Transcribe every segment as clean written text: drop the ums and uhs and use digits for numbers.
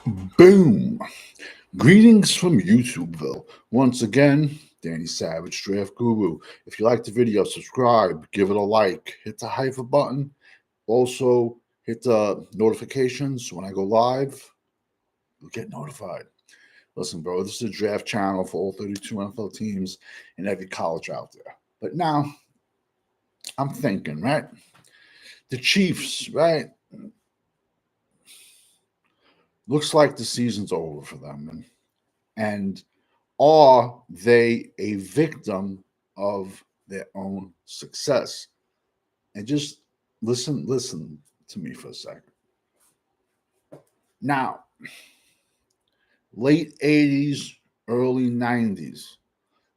Boom! Greetings from YouTubeville. Once again, Danny Savage, Draft Guru. If you like the video, subscribe, give it a like, hit the hype button. Also, hit the notifications when I go live. You'll get notified. Listen, bro, this is a draft channel for all 32 NFL teams and every college out there. But now, I'm thinking, right? The Chiefs, right? Looks like the season's over for them. And are they a victim of their own success? And just listen to me for a second. Now, late 80s, early 90s,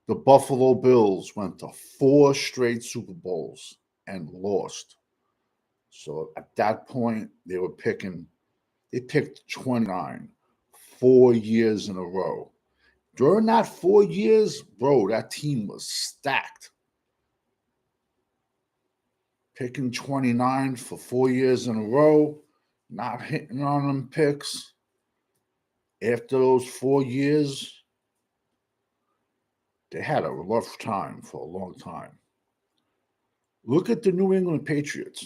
the Buffalo Bills went to 4 straight Super Bowls and lost. So at that point, they picked 29, 4 years in a row. During that 4 years, bro, that team was stacked. Picking 29 for 4 years in a row, not hitting on them picks. After those 4 years, they had a rough time for a long time. Look at the New England Patriots.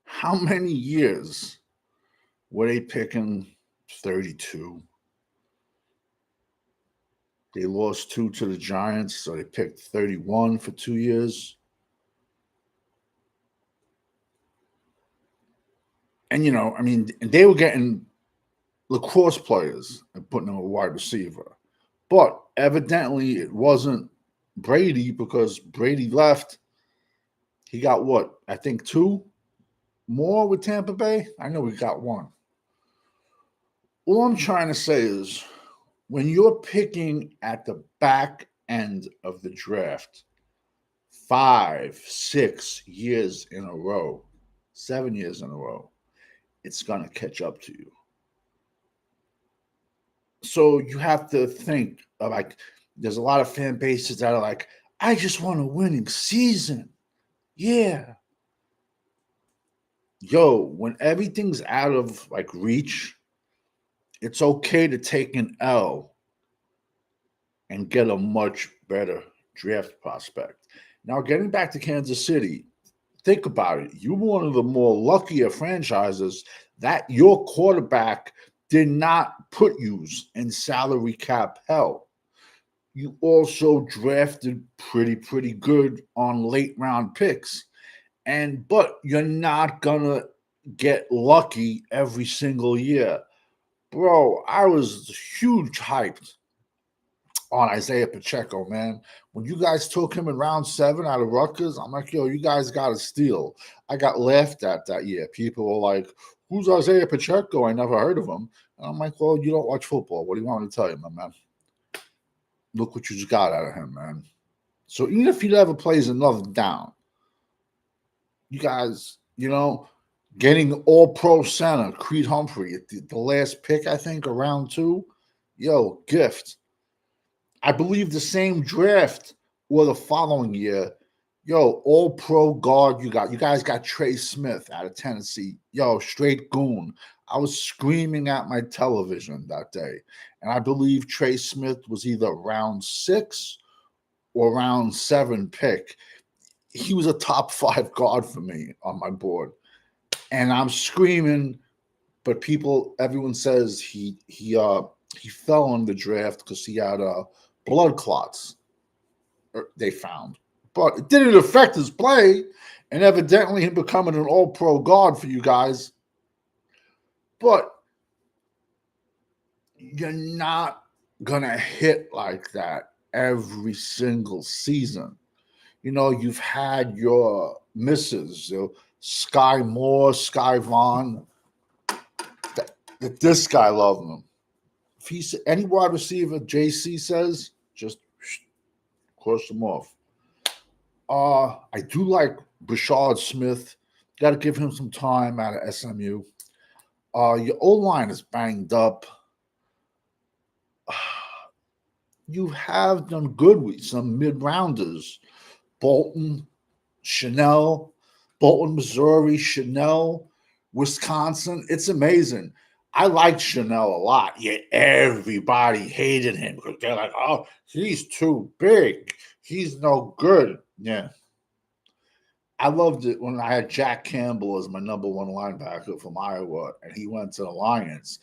How many years were they picking 32? They lost 2 to the Giants, so they picked 31 for 2 years. And, they were getting lacrosse players and putting them a wide receiver. But evidently it wasn't Brady because Brady left. He got what? I think 2 more with Tampa Bay. I know he got 1. All I'm trying to say is when you're picking at the back end of the draft 5, 6 years in a row, 7 years in a row, it's going to catch up to you. So you have to think of there's a lot of fan bases that are like, I just want a winning season. Yeah. Yo, when everything's out of reach, it's okay to take an L and get a much better draft prospect. Now, getting back to Kansas City, think about it. You're one of the more luckier franchises that your quarterback did not put you in salary cap hell. You also drafted pretty good on late round picks. But you're not gonna get lucky every single year. Bro, I was huge hyped on Isaiah Pacheco, man. When you guys took him in round 7 out of Rutgers, I'm like, yo, you guys got to steal. I got laughed at that year. People were like, who's Isaiah Pacheco? I never heard of him. And I'm like, well, you don't watch football. What do you want me to tell you, my man? Look what you just got out of him, man. So even if he never plays another down, you guys, getting all-pro center, Creed Humphrey, at the last pick, I think, around 2, yo, gift. I believe the same draft or the following year, yo, all-pro guard you guys got Trey Smith out of Tennessee. Yo, straight goon. I was screaming at my television that day. And I believe Trey Smith was either round 6 or round 7 pick. He was a top 5 guard for me on my board. And I'm screaming, but everyone says he fell in the draft because he had blood clots, they found. But it didn't affect his play, and evidently him becoming an all-pro guard for you guys. But you're not going to hit like that every single season. You've had your misses, Sky Moore, Sky Vaughn. This guy loved him. If any wide receiver JC says, just cross him off. I do like Brashard Smith. Got to give him some time out of SMU. Your O-line is banged up. You have done good with some mid-rounders. Bolton, Missouri, Chanel, Wisconsin. It's amazing. I liked Chanel a lot, yet everybody hated him because they're like, oh, he's too big. He's no good. Yeah. I loved it when I had Jack Campbell as my number one linebacker from Iowa, and he went to the Lions.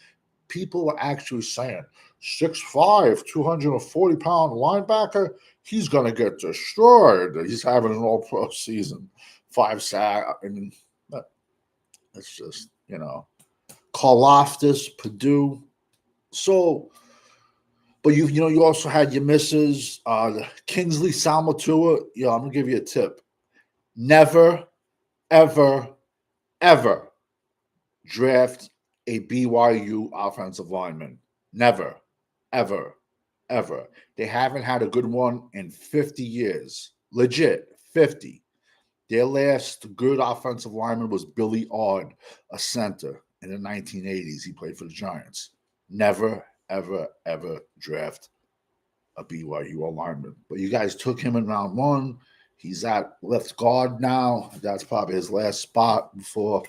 People were actually saying, 6'5", 240-pound linebacker, he's going to get destroyed. He's having an all-pro season. 5 sack. I mean, it's just, Karlaftis, Purdue. So, but you also had your misses. Kingsley Salmatua. I'm going to give you a tip. Never, ever, ever draft a BYU offensive lineman. Never, ever, ever. They haven't had a good one in 50 years. Legit, 50. Their last good offensive lineman was Billy Ard, a center in the 1980s. He played for the Giants. Never, ever, ever draft a BYU lineman. But you guys took him in round 1. He's at left guard now. That's probably his last spot before.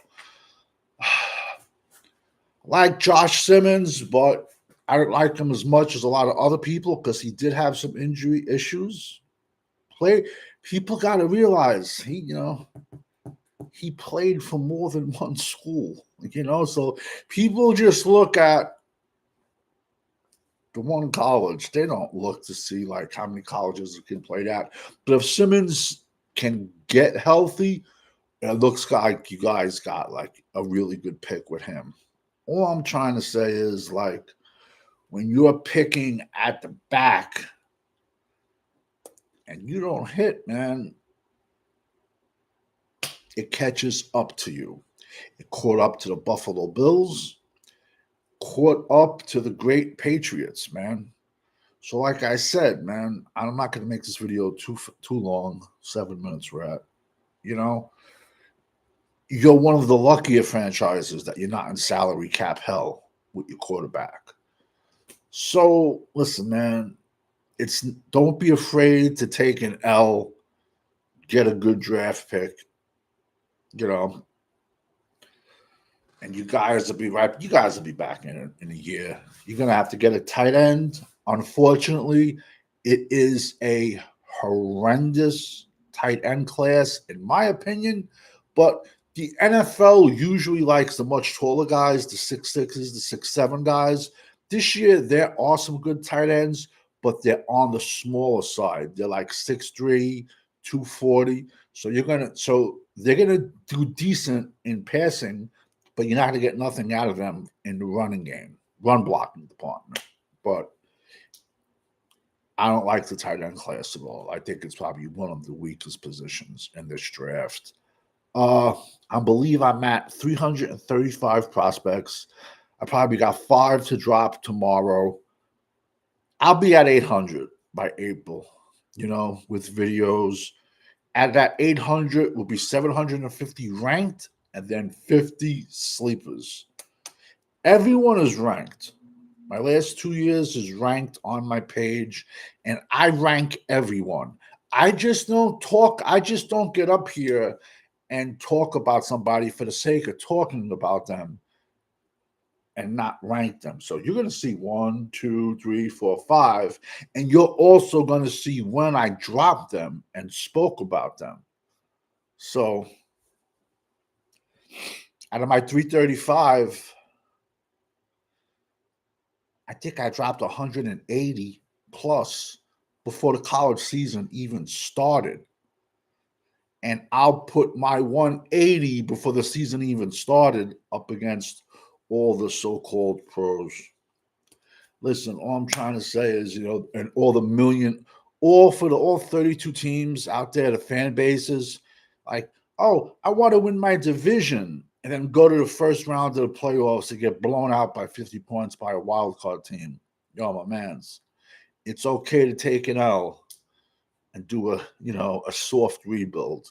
Like Josh Simmons, but I don't like him as much as a lot of other people because he did have some injury issues. People got to realize he played for more than one school, so people just look at the one college. They don't look to see like how many colleges he can play at. But if Simmons can get healthy, it looks like you guys got like a really good pick with him. All I'm trying to say is like when you're picking at the back and you don't hit, man, it catches up to you. It caught up to the Buffalo Bills, caught up to the great Patriots, man. So like I said, man, I'm not going to make this video too long. 7 minutes we're at. You're one of the luckier franchises that you're not in salary cap hell with your quarterback. So listen, man, don't be afraid to take an L, get a good draft pick, and you guys will be right. You guys will be back in a year. You're gonna have to get a tight end. Unfortunately, it is a horrendous tight end class, in my opinion. But the NFL usually likes the much taller guys, the 6'6s, the 6'7 guys. This year, there are some good tight ends, but they're on the smaller side. They're like 6'3", 240. So they're gonna do decent in passing, but you're not gonna get nothing out of them in the running game, run blocking department. But I don't like the tight end class at all. I think it's probably one of the weakest positions in this draft. I believe I'm at 335 prospects. I probably got 5 to drop tomorrow. I'll be at 800 by April, with videos. At that 800 will be 750 ranked and then 50 sleepers. Everyone is ranked. My last 2 years is ranked on my page, and I rank everyone. I just don't get up here and talk about somebody for the sake of talking about them and not rank them. So you're going to see 1, 2, 3, 4, 5, and you're also going to see when I dropped them and spoke about them. So out of my 335, I think I dropped 180 plus before the college season even started. And I'll put my 180 before the season even started up against all the so-called pros. Listen, all I'm trying to say is, and all 32 teams out there, the fan bases, like, oh, I want to win my division and then go to the first round of the playoffs to get blown out by 50 points by a wild card team. My mans, it's okay to take an L and do a soft rebuild.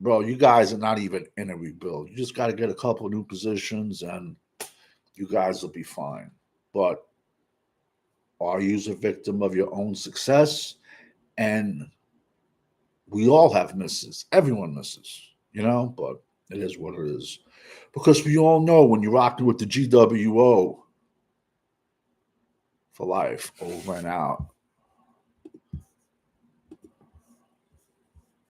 Bro, you guys are not even in a rebuild. You just got to get a couple new positions and you guys will be fine. But are you a victim of your own success? And we all have misses. Everyone misses, but It is what it is. Because we all know when you're rocking with the GWO for life, over and out.